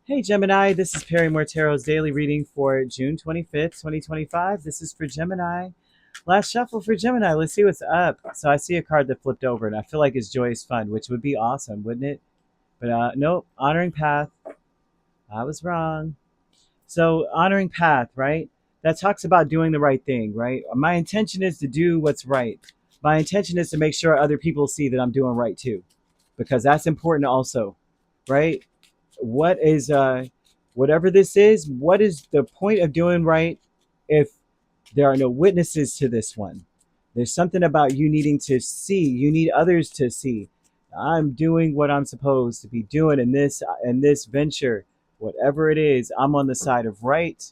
Hey Gemini, this is Perrymore Tarot's daily reading for June 25th, 2025. This is for Gemini. Last shuffle for Gemini. Let's see what's up. So I see a card that flipped over and I feel like it's Joyous Fun, which would be awesome, wouldn't it? But nope, Honoring Path. I was wrong. So Honoring Path, right? That talks about doing the right thing, right? My intention is to do what's right. My intention is to make sure other people see that I'm doing right too, because that's important also, right? What is whatever this is, what is the point of doing right if there are no witnesses to this one? There's something about you needing to see, you need others to see I'm doing what I'm supposed to be doing in this venture. Whatever it is, I'm on the side of right.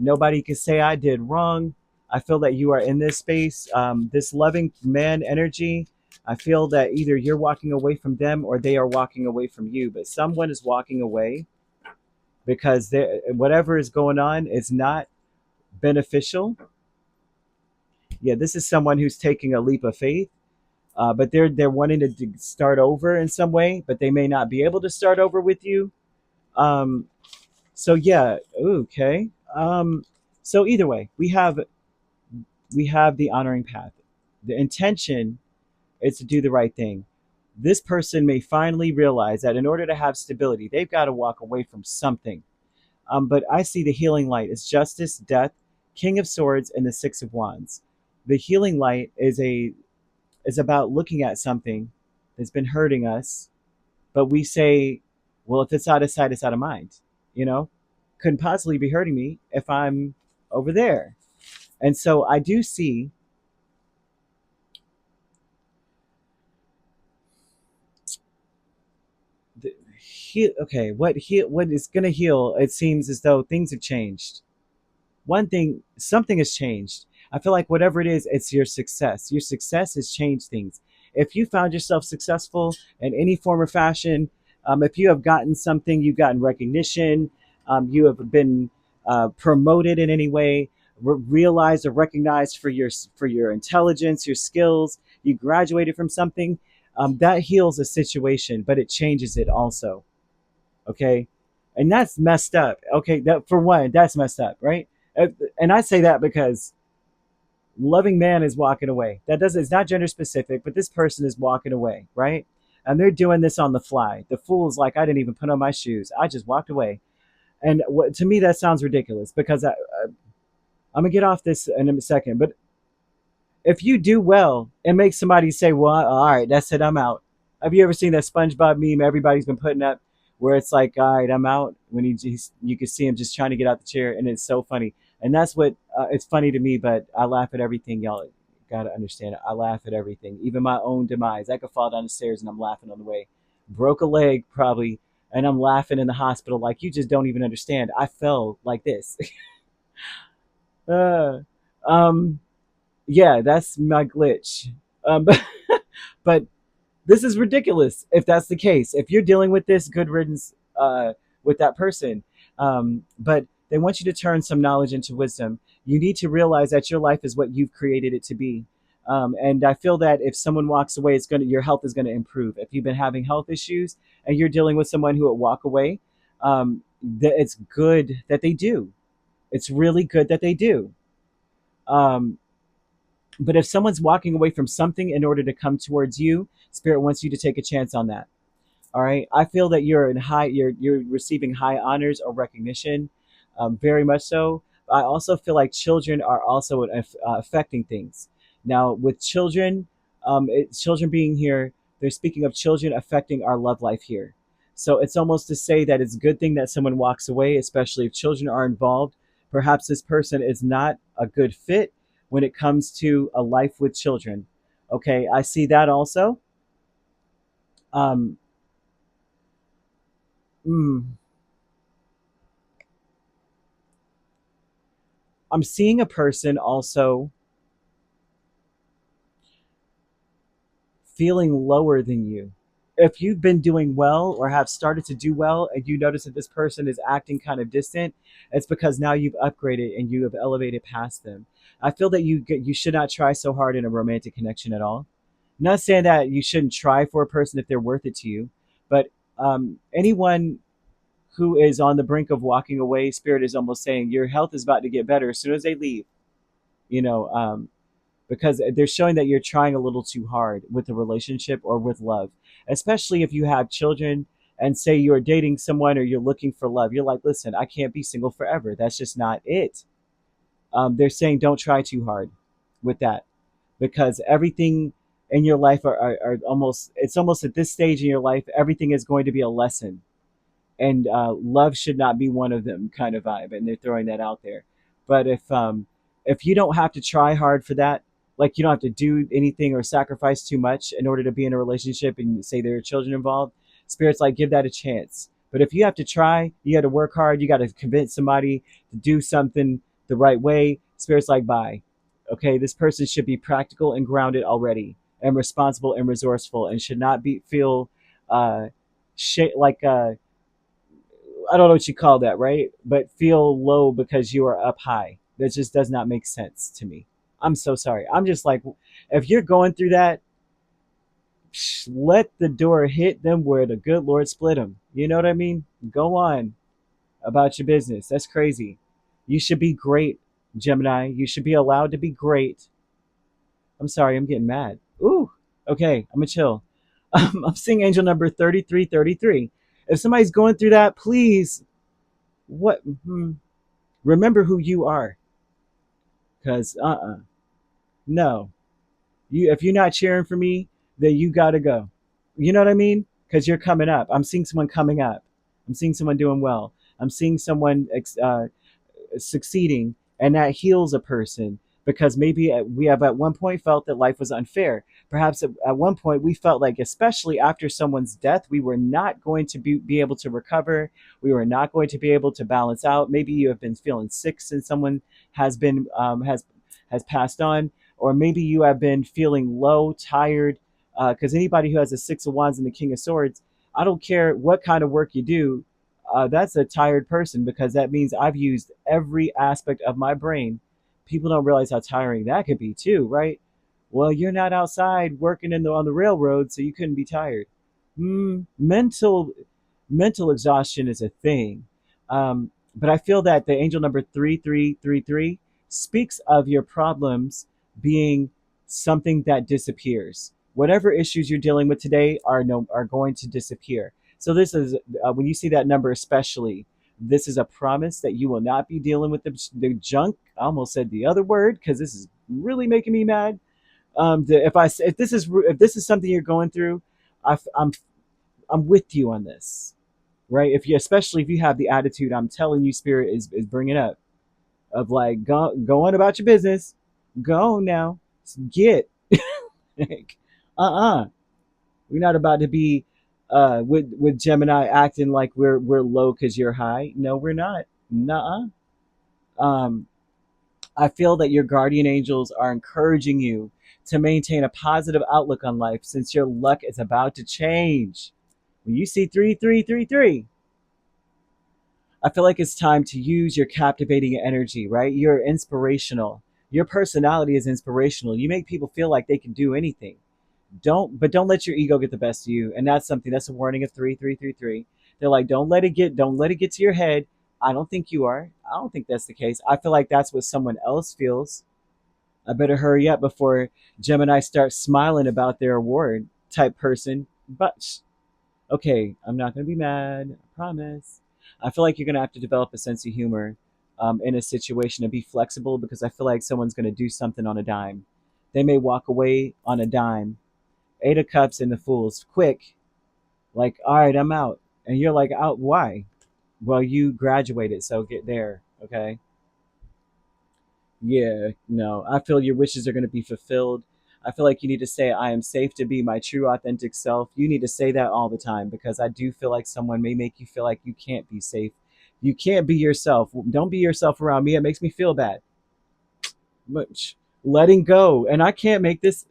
Nobody can say I did wrong. I feel that you are in this space, this loving man energy. I feel that either you're walking away from them or they are walking away from you, but someone is walking away because whatever is going on is not beneficial. Yeah, this is someone who's taking a leap of faith, but they're wanting to start over in some way, but they may not be able to start over with you. Um, so yeah, okay. So either way, we have the honoring path. The intention is to do the right thing. This person may finally realize that in order to have stability, they've got to walk away from something. But I see the healing light as justice, death, King of Swords, and the Six of Wands. The healing light is about looking at something that's been hurting us, but we say, well, if it's out of sight, it's out of mind. You know, couldn't possibly be hurting me if I'm over there. And so I do see okay, what is going to heal? It seems as though things have changed. One thing, something has changed. I feel like whatever it is, it's your success. Your success has changed things. If you found yourself successful in any form or fashion, if you have gotten something, you've gotten recognition, you have been promoted in any way, realized or recognized for your intelligence, your skills, you graduated from something, that heals a situation, but it changes it also. Okay, and that's messed up. Okay, that for one, that's messed up, right? And I say that because loving man is walking away. That doesn't, it's not gender specific, but this person is walking away, right? And they're doing this on the fly. The fool is like, I didn't even put on my shoes, I just walked away. And to me that sounds ridiculous, because I'm gonna get off this in a second, but if you do well and make somebody say, well, all right, that's it, I'm out. Have you ever seen that SpongeBob meme everybody's been putting up, where it's like, all right, I'm out, when you can see him just trying to get out the chair, and it's so funny. And that's what it's funny to me, but I laugh at everything. Y'all gotta understand it. I laugh at everything, even my own demise. I could fall down the stairs and I'm laughing on the way. Broke a leg probably, and I'm laughing in the hospital like, you just don't even understand. I fell like this. uh, um, yeah, that's my glitch. But but this is ridiculous if that's the case. If you're dealing with this, good riddance with that person. But they want you to turn some knowledge into wisdom. You need to realize that your life is what you've created it to be. And I feel that if someone walks away, your health is going to improve. If you've been having health issues and you're dealing with someone who will walk away, it's good that they do. It's really good that they do. Um, but if someone's walking away from something in order to come towards you, Spirit wants you to take a chance on that. All right. I feel that you're receiving high honors or recognition, very much so. I also feel like children are also affecting things. Now, with children, children being here, they're speaking of children affecting our love life here. So it's almost to say that it's a good thing that someone walks away, especially if children are involved. Perhaps this person is not a good fit when it comes to a life with children. Okay, I see that also. Um, mm, I'm seeing a person also feeling lower than you. If you've been doing well or have started to do well and you notice that this person is acting kind of distant, it's because now you've upgraded and you have elevated past them. I feel that you should not try so hard in a romantic connection at all. I'm not saying that you shouldn't try for a person if they're worth it to you, but anyone who is on the brink of walking away, Spirit is almost saying your health is about to get better as soon as they leave. You know, because they're showing that you're trying a little too hard with a relationship or with love, especially if you have children and say you're dating someone or you're looking for love. You're like, listen, I can't be single forever. That's just not it. They're saying don't try too hard with that, because everything in your life are almost, it's almost at this stage in your life, everything is going to be a lesson, and love should not be one of them, kind of vibe, and they're throwing that out there. But if you don't have to try hard for that, like you don't have to do anything or sacrifice too much in order to be in a relationship and say there are children involved, Spirit's like, give that a chance. But if you have to try, you got to work hard, you got to convince somebody to do something the right way, Spirit's like, bye. Okay, this person should be practical and grounded already, and responsible and resourceful, and should not be feel uh, like I don't know what you call that, right? But feel low because you are up high. That just does not make sense to me. I'm so sorry. I'm just like, if you're going through that, let the door hit them where the good Lord split them. You know what I mean? Go on about your business. That's crazy. You should be great, Gemini. You should be allowed to be great. I'm sorry, I'm getting mad. Ooh, okay, I'm gonna chill. I'm seeing angel number 3333. If somebody's going through that, please, what? Remember who you are. Because, no. If you're not cheering for me, then you gotta go. You know what I mean? Because you're coming up. I'm seeing someone coming up. I'm seeing someone doing well. I'm seeing someone succeeding, and that heals a person, because maybe we have at one point felt that life was unfair. Perhaps at one point we felt like, especially after someone's death, we were not going to be able to recover. We were not going to be able to balance out. Maybe you have been feeling sick since someone has been has passed on, or maybe you have been feeling low, tired, because anybody who has a Six of Wands and the King of Swords, I don't care what kind of work you do, that's a tired person, because that means I've used every aspect of my brain. People don't realize how tiring that could be too, right? Well, you're not outside working on the railroad, so you couldn't be tired. Mental exhaustion is a thing, but I feel that the angel number 3333 speaks of your problems being something that disappears. Whatever issues you're dealing with today are going to disappear. So this is when you see that number, especially, this is a promise that you will not be dealing with the junk. I almost said the other word because this is really making me mad. If this is something you're going through, I'm with you on this, right? If you, especially if you have the attitude I'm telling you, Spirit is bringing up, of like, go on about your business, go now, get like, we're not about to be with Gemini acting like we're low because you're high. No, we're not. Nuh-uh. Um, I feel that your guardian angels are encouraging you to maintain a positive outlook on life, since your luck is about to change. When you see 3333, I feel like it's time to use your captivating energy, right? You're inspirational. Your personality is inspirational. You make people feel like they can do anything. Don't let your ego get the best of you. And that's a warning of 3333. They're like, don't let it get to your head. I don't think you are. I don't think that's the case. I feel like that's what someone else feels. I better hurry up before Gemini starts smiling about their award, type person. But okay, I'm not going to be mad. I promise. I feel like you're going to have to develop a sense of humor in a situation, and be flexible, because I feel like someone's going to do something on a dime. They may walk away on a dime. Eight of Cups and the Fools. Quick. Like, all right, I'm out. And you're like, out, why? Well, you graduated, so get there, okay? Yeah, no. I feel your wishes are going to be fulfilled. I feel like you need to say, I am safe to be my true, authentic self. You need to say that all the time, because I do feel like someone may make you feel like you can't be safe. You can't be yourself. Don't be yourself around me. It makes me feel bad. But letting go. And I can't make this.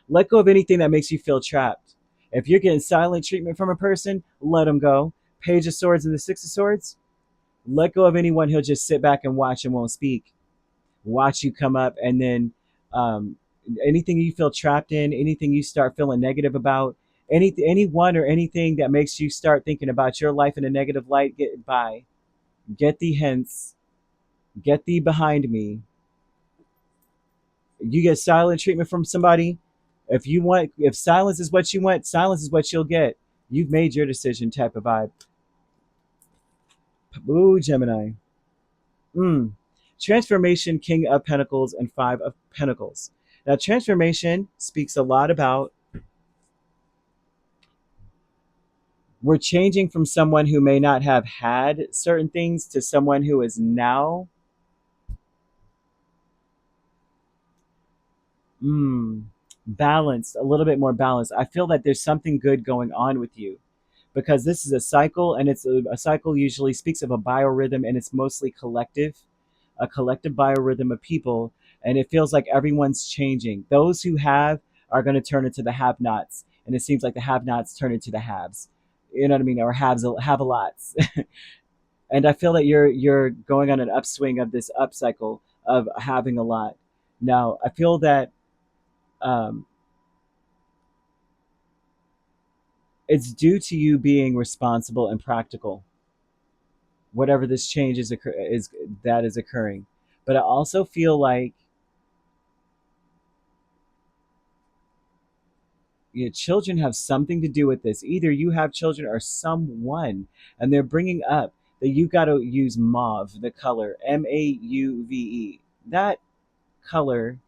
Let go of anything that makes you feel trapped. If you're getting silent treatment from a person, let them go. Page of Swords and the Six of Swords, let go of anyone who'll just sit back and watch and won't speak. Watch you come up, and then um, anything you feel trapped in, anything you start feeling negative about, Anyone or anything that makes you start thinking about your life in a negative light, get by. Get thee hence. Get thee behind me. You get silent treatment from somebody. If silence is what you want, silence is what you'll get. You've made your decision type of vibe. Ooh, Gemini. Mm. Transformation, King of Pentacles, and Five of Pentacles. Now, transformation speaks a lot about we're changing from someone who may not have had certain things to someone who is now mm, balanced, a little bit more balanced. I feel that there's something good going on with you because this is a cycle, and a cycle usually speaks of a biorhythm, and it's mostly collective, a collective biorhythm of people, and it feels like everyone's changing. Those who have are going to turn into the have-nots, and it seems like the have-nots turn into the haves. You know what I mean, or have a lots. And I feel that you're going on an upswing of this upcycle of having a lot. Now, I feel that um, it's due to you being responsible and practical, whatever this change is that is occurring. But I also feel like your children have something to do with this. Either you have children or someone, and they're bringing up that you got to use mauve, the color Mauve. That color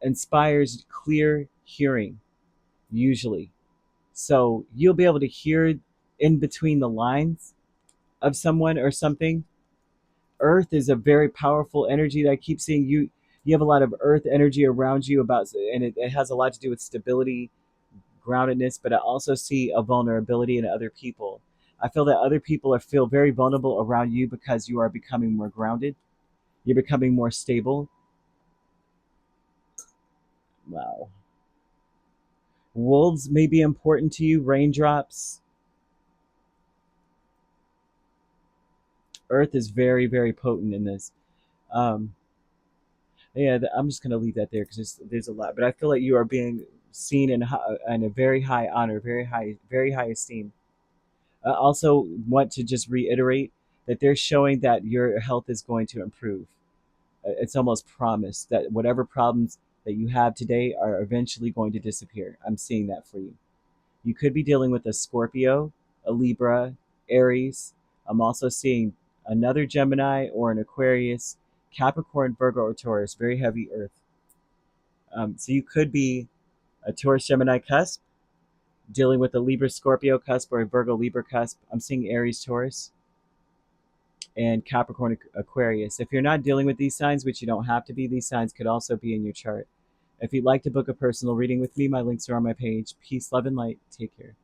inspires clear hearing, usually. So you'll be able to hear in between the lines of someone or something. Earth is a very powerful energy that I keep seeing you. You have a lot of earth energy around you and it has a lot to do with stability, groundedness, but I also see a vulnerability in other people. I feel that other people feel very vulnerable around you because you are becoming more grounded. You're becoming more stable. Wow. Wolves may be important to you. Raindrops. Earth is very, very potent in this. Um, yeah, I'm just gonna leave that there because there's a lot. But I feel like you are being seen in a very high honor, very high esteem. I also want to just reiterate that they're showing that your health is going to improve. It's almost promised that whatever problems that you have today are eventually going to disappear. I'm seeing that for you. You could be dealing with a Scorpio, a Libra, Aries. I'm also seeing another Gemini or an Aquarius, Capricorn, Virgo, or Taurus, very heavy earth. So you could be a Taurus Gemini cusp, dealing with a Libra Scorpio cusp or a Virgo Libra cusp. I'm seeing Aries Taurus and Capricorn Aquarius. If you're not dealing with these signs, which you don't have to be, these signs could also be in your chart. If you'd like to book a personal reading with me, my links are on my page. Peace, love, and light. Take care.